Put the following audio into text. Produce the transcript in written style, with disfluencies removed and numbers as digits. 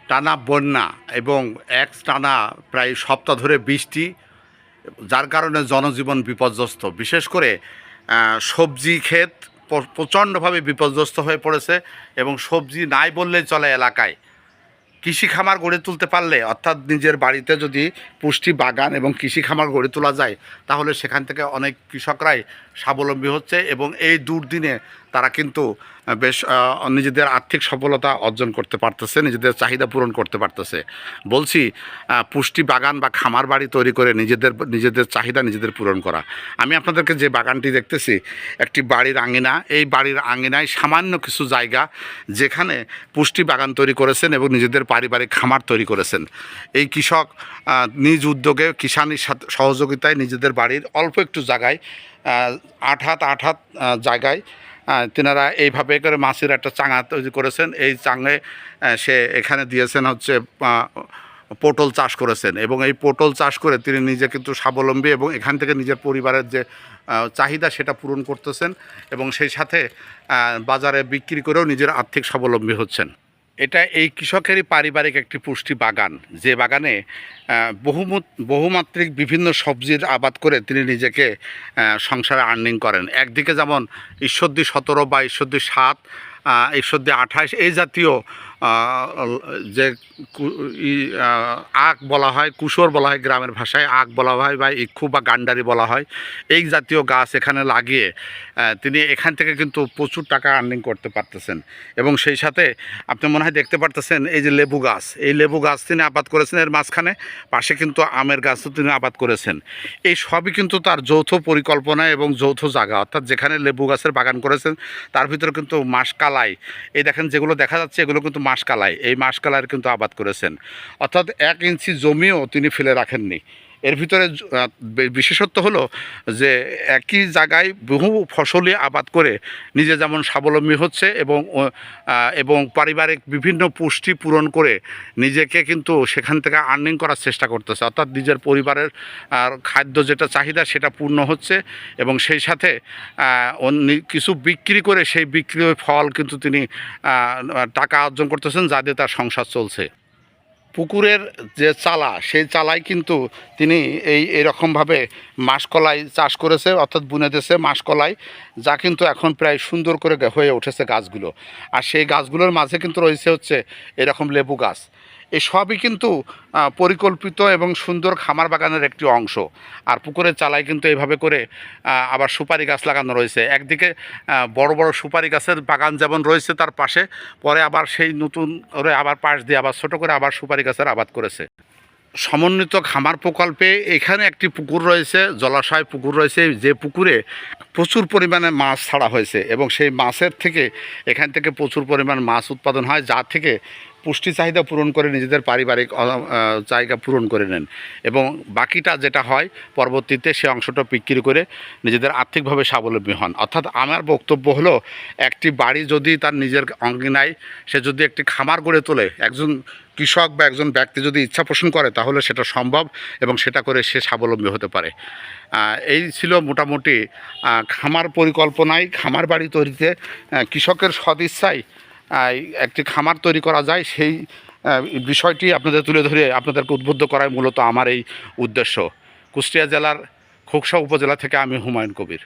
টানা বন্যা এবং টানা প্রায় সপ্তাহ ধরে বৃষ্টি, যার কারণে জনজীবন বিপর্যস্ত। বিশেষ করে সবজি ক্ষেত প্রচণ্ডভাবে বিপর্যস্ত হয়ে পড়েছে এবং সবজি নাই বললেই চলে এলাকায়। কৃষি খামার গড়ে তুলতে পারলে, অর্থাৎ নিজের বাড়িতে যদি পুষ্টি বাগান এবং কৃষি খামার গড়ে তোলা যায়, তাহলে সেখান থেকে অনেক কৃষকরাই স্বাবলম্বী হচ্ছে এবং এই দুর্দিনে তারা কিন্তু বেশ নিজেদের আর্থিক সফলতা অর্জন করতে পারতেছে, নিজেদের চাহিদা পূরণ করতে পারতেছে। বলছি পুষ্টি বাগান বা খামার বাড়ি তৈরি করে নিজেদের চাহিদা নিজেদের পূরণ করা। আমি আপনাদেরকে যে বাগানটি দেখতেছি, একটি বাড়ির আঙিনা। এই বাড়ির আঙিনায় সামান্য কিছু জায়গা যেখানে পুষ্টি বাগান তৈরি করেছেন এবং নিজেদের পারিবারিক খামার তৈরি করেছেন। এই কৃষক নিজ উদ্যোগে কিষানির সহযোগিতায় নিজেদের বাড়ির অল্প একটু জায়গায় 8 হাত জায়গায় তেনারা এইভাবে করে মাছের একটা চাঙা তৈরি করেছেন। এই চাঙে সে এখানে দিয়েছেন হচ্ছে পটল চাষ করেছেন এবং এই পটল চাষ করে তিনি নিজে কিন্তু স্বাবলম্বী এবং এখান থেকে নিজের পরিবারের যে চাহিদা সেটা পূরণ করতেছেন এবং সেই সাথে বাজারে বিক্রি করেও নিজের আর্থিক স্বাবলম্বী হচ্ছেন। এটা এই কৃষকেরই পারিবারিক একটি পুষ্টি বাগান, যে বাগানে বহুমাত্রিক বিভিন্ন সবজির আবাদ করে তিনি নিজেকে সংসারে আর্নিং করেন। একদিকে যেমন ঈশ্বরদী 17 বা ঈশ্বরদী 7, ঈশ্বরদী 28 এই জাতীয় যে আখ বলা হয়, কুশর বলা হয় গ্রামের ভাষায়, আখ বলা হয় বা ইক্ষু বা গান্ডারি বলা হয়, এই জাতীয় গাছ এখানে লাগিয়ে তিনি এখান থেকে কিন্তু প্রচুর টাকা আর্নিং করতে পারতেছেন। এবং সেই সাথে আপনি মনে হয় দেখতে পারতেছেন এই যে লেবু গাছ, এই লেবু গাছ তিনি আবাদ করেছেন। এর মাঝখানে পাশে কিন্তু আমের গাছও তিনি আবাদ করেছেন। এই সবই কিন্তু তার যৌথ পরিকল্পনা এবং যৌথ জায়গা, অর্থাৎ যেখানে লেবু গাছের বাগান করেছেন তার ভিতরে কিন্তু মাসকালাই, এই দেখেন যেগুলো দেখা যাচ্ছে এগুলো কিন্তু মাসকালাই, এই মাসকালাইয়ের কিন্তু আবাদ করেছেন। অর্থাৎ 1 ইঞ্চি জমিও তিনি ফেলে রাখেননি। এর ভিতরে বিশেষত্ব হলো যে একই জায়গায় বহু ফসলি আবাদ করে নিজে যেমন স্বাবলম্বী হচ্ছে এবং পারিবারিক বিভিন্ন পুষ্টি পূরণ করে নিজেকে কিন্তু সেখান থেকে আর্নিং করার চেষ্টা করতেছে। অর্থাৎ নিজের পরিবারের খাদ্য যেটা চাহিদা সেটা পূর্ণ হচ্ছে এবং সেই সাথে কিছু বিক্রি করে সেই বিক্রির ফল কিন্তু তিনি টাকা অর্জন করতেছেন, যা দিয়ে তার সংসার চলছে। পুকুরের যে চালা, সেই চালাই কিন্তু তিনি এইরকমভাবে মাসকলাই চাষ করেছে, অর্থাৎ বুনে দিয়েছে মাসকলাই, যা কিন্তু এখন প্রায় সুন্দর করে হয়ে উঠেছে গাছগুলো। আর সেই গাছগুলোর মাঝে কিন্তু রয়েছে হচ্ছে এরকম লেবু গাছ। এই সবই কিন্তু পরিকল্পিত এবং সুন্দর খামার বাগানের একটি অংশ। আর পুকুরের চালায় কিন্তু এইভাবে করে আবার সুপারি গাছ লাগানো রয়েছে। একদিকে বড় বড় সুপারি গাছের বাগান যেমন রয়েছে তার পাশে, পরে আবার সেই নতুন করে আবার পাশ দিয়ে আবার ছোটো করে আবার সুপারি গাছের আবাদ করেছে। সমন্বিত খামার প্রকল্পে এখানে একটি পুকুর রয়েছে, জলাশয় পুকুর রয়েছে, যে পুকুরে প্রচুর পরিমাণে মাছ ছাড়া হয়েছে এবং সেই মাছের থেকে এখান থেকে প্রচুর পরিমাণ মাছ উৎপাদন হয়, যা থেকে পুষ্টি চাহিদা পূরণ করে নিজেদের পারিবারিক জায়গা পূরণ করে নেন এবং বাকিটা যেটা হয় পরবর্তীতে সে অংশটা বিক্রি করে নিজেদের আর্থিকভাবে স্বাবলম্বী হন। অর্থাৎ আমার বক্তব্য হলো, একটি বাড়ি যদি তার নিজের অঙ্গিনায় সে যদি একটি খামার গড়ে তোলে, একজন কৃষক বা একজন ব্যক্তি যদি ইচ্ছা পোষণ করে, তাহলে সেটা সম্ভব এবং সেটা করে সে স্বাবলম্বী হতে পারে। এই ছিল মোটামুটি খামার পরিকল্পনায়, খামার বাড়ি তৈরিতে কৃষকের সদিচ্ছায় একটি খামার তৈরি করা যায়, সেই বিষয়টি আপনাদের তুলে ধরে আপনাদেরকে উদ্বুদ্ধ করাই মূলত আমার এই উদ্দেশ্য। কুষ্টিয়া জেলার খোকসা উপজেলা থেকে আমি হুমায়ুন কবির।